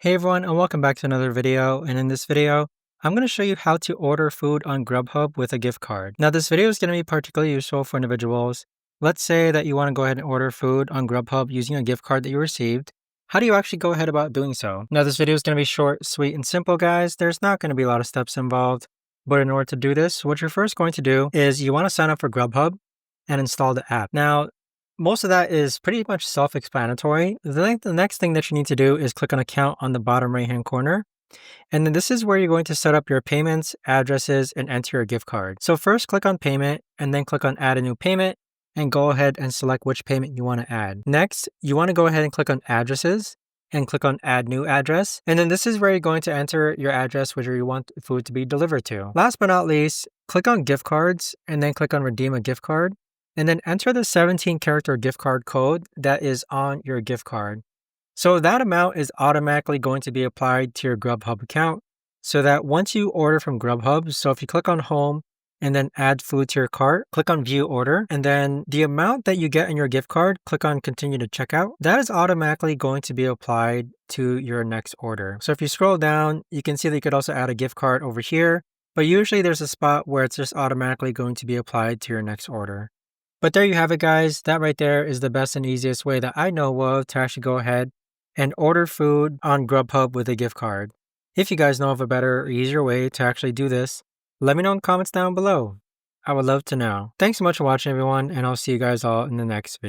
Hey everyone, and welcome back to another video. And in this video, I'm going to show you how to order food on Grubhub with a gift card. Now, this video is going to be particularly useful for individuals. Let's say that you want to go ahead and order food on Grubhub using a gift card that you received. How do you actually go ahead about doing so? Now, this video is going to be short, sweet, and simple, guys. There's not going to be a lot of steps involved. But in order to do this, what you're first going to do is you want to sign up for Grubhub and install the app. Now, most of that is pretty much self-explanatory. The next thing that you need to do is click on account on the bottom right-hand corner. And then this is where you're going to set up your payments, addresses, and enter your gift card. So first click on payment and then click on add a new payment and go ahead and select which payment you want to add. Next, you want to go ahead and click on addresses and click on add new address. And then this is where you're going to enter your address where you want food to be delivered to. Last but not least, click on gift cards and then click on redeem a gift card. And then enter the 17-character gift card code that is on your gift card. So that amount is automatically going to be applied to your Grubhub account so that once you order from Grubhub, so if you click on home and then add food to your cart, click on view order, and then the amount that you get in your gift card, click on continue to checkout. That is automatically going to be applied to your next order. So if you scroll down, you can see that you could also add a gift card over here, but usually there's a spot where it's just automatically going to be applied to your next order. But there you have it, guys. That right there is the best and easiest way that I know of to actually go ahead and order food on Grubhub with a gift card. If you guys know of a better or easier way to actually do this, let me know in the comments down below. I would love to know. Thanks so much for watching, everyone, and I'll see you guys all in the next video.